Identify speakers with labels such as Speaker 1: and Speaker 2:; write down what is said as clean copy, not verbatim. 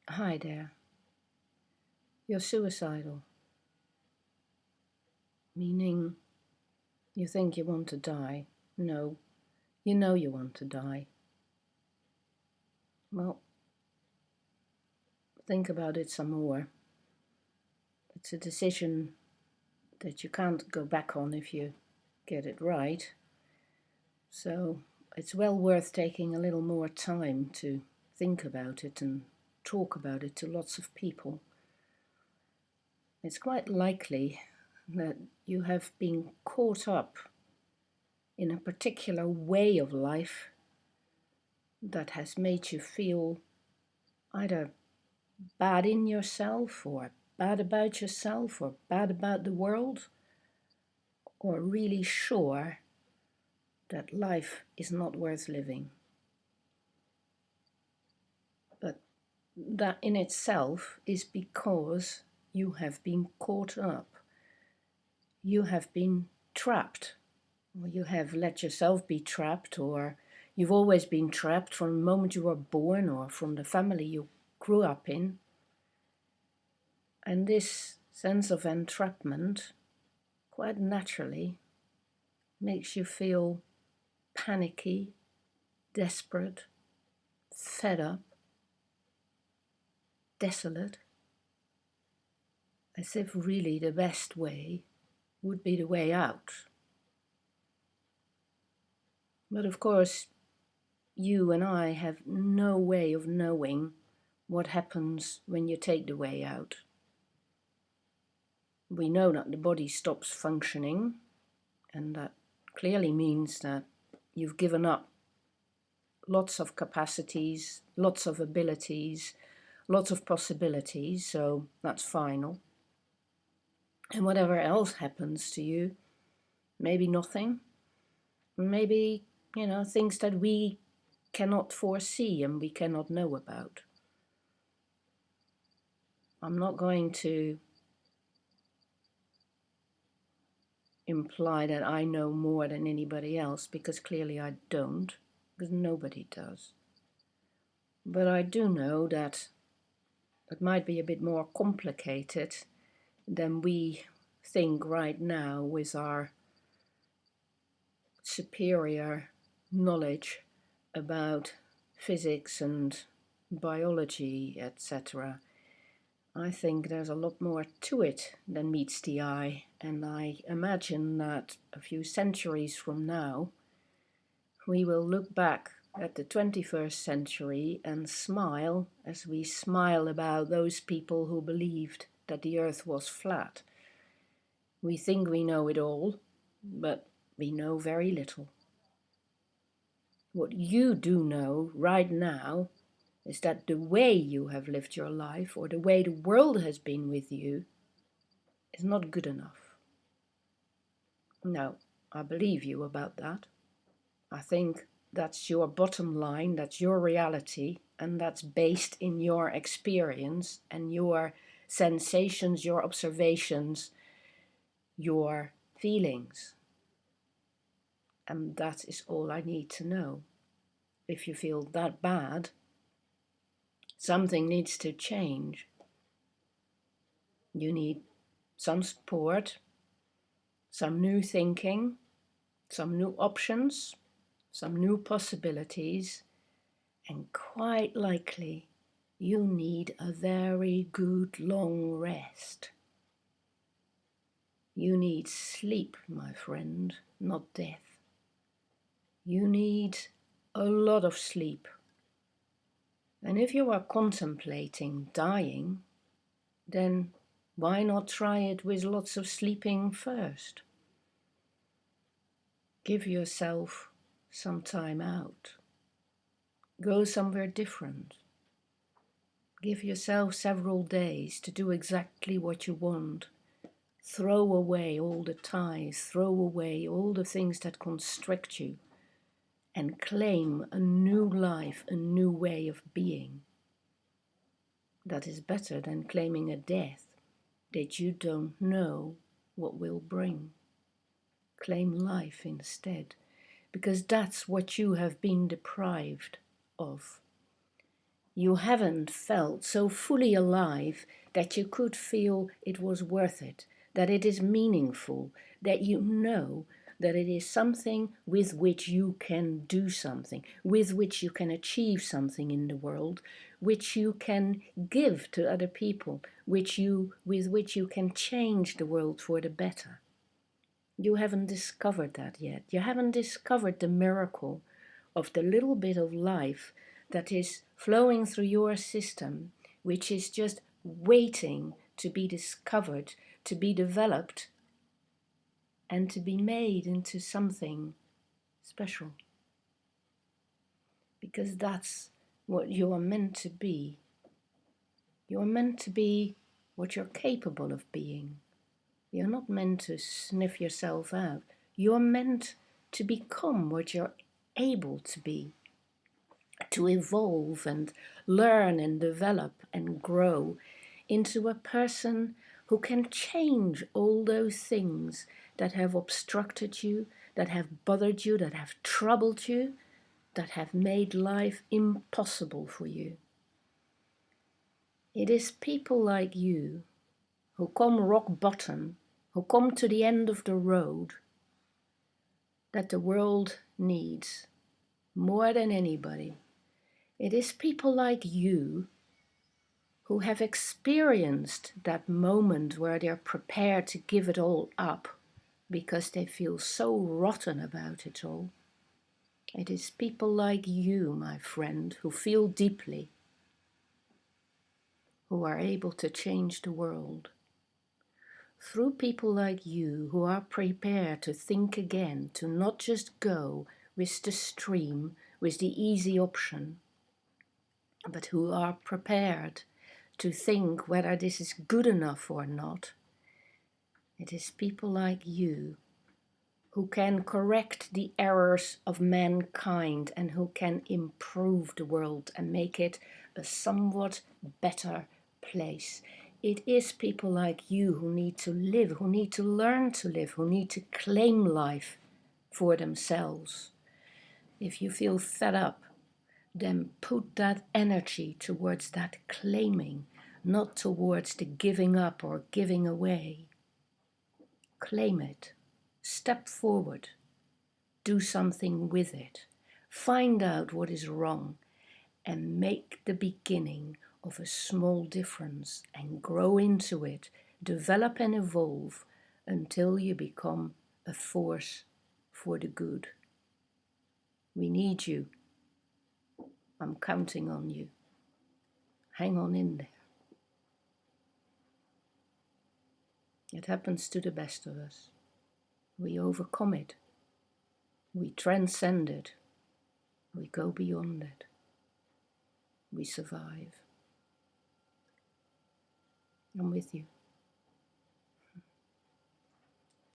Speaker 1: Hi there. You're suicidal, meaning you think you want to die. No, you know you want to die. Well, think about it some more. It's a decision that you can't go back on if you get it right. So it's well worth taking a little more time to think about it and talk about it to lots of people. It's quite likely that you have been caught up in a particular way of life that has made you feel either bad in yourself or bad about yourself or bad about the world, or really sure that life is not worth living. But that in itself is because you have been caught up. You have been trapped, or you have let yourself be trapped, or you've always been trapped from the moment you were born or from the family you grew up in. And this sense of entrapment quite naturally makes you feel panicky, desperate, fed up, desolate, as if really the best way would be the way out. But of course, you and I have no way of knowing what happens when you take the way out. We know that the body stops functioning, and that clearly means that you've given up lots of capacities, lots of abilities, lots of possibilities, so that's final. And whatever else happens to you, maybe nothing, maybe, things that we cannot foresee and we cannot know about. I'm not going to imply that I know more than anybody else, because clearly I don't, because nobody does. But I do know that it might be a bit more complicated than we think right now with our superior knowledge about physics and biology, etc. I think there's a lot more to it than meets the eye, and I imagine that a few centuries from now we will look back at the 21st century and smile as we smile about those people who believed that the earth was flat. We think we know it all, but we know very little. What you do know right now is that the way you have lived your life, or the way the world has been with you, is not good enough. Now, I believe you about that. I think that's your bottom line, that's your reality, and that's based in your experience and your sensations, your observations, your feelings. And that is all I need to know. If you feel that bad, something needs to change. You need some support, some new thinking, some new options, some new possibilities, and quite likely you need a very good long rest. You need sleep, my friend, not death. You need a lot of sleep. And if you are contemplating dying, then why not try it with lots of sleeping first? Give yourself some time out. Go somewhere different. Give yourself several days to do exactly what you want. Throw away all the ties, throw away all the things that constrict you, and claim a new life, a new way of being. That is better than claiming a death that you don't know what will bring. Claim life instead, because that's what you have been deprived of. You haven't felt so fully alive that you could feel it was worth it, that it is meaningful, that you know that it is something with which you can do something, with which you can achieve something in the world, which you can give to other people, with which you can change the world for the better. You haven't discovered that yet. You haven't discovered the miracle of the little bit of life that is flowing through your system, which is just waiting to be discovered, to be developed, and to be made into something special. Because that's what you are meant to be. You are meant to be what you're capable of being. You're not meant to sniff yourself out. You're meant to become what you're able to be, to evolve and learn and develop and grow into a person who can change all those things that have obstructed you, that have bothered you, that have troubled you, that have made life impossible for you. It is people like you who come rock bottom, who come to the end of the road, that the world needs more than anybody. It is people like you who have experienced that moment where they're prepared to give it all up because they feel so rotten about it all. It is people like you, my friend, who feel deeply, who are able to change the world. Through people like you who are prepared to think again, to not just go with the stream, with the easy option, but who are prepared to think whether this is good enough or not. It is people like you who can correct the errors of mankind and who can improve the world and make it a somewhat better place. It is people like you who need to live, who need to learn to live, who need to claim life for themselves. If you feel fed up, then put that energy towards that claiming, not towards the giving up or giving away. Claim it. Step forward. Do something with it. Find out what is wrong and make the beginning of a small difference and grow into it. Develop and evolve until you become a force for the good. We need you. I'm counting on you. Hang on in there. It happens to the best of us. We overcome it. We transcend it. We go beyond it. We survive. I'm with you.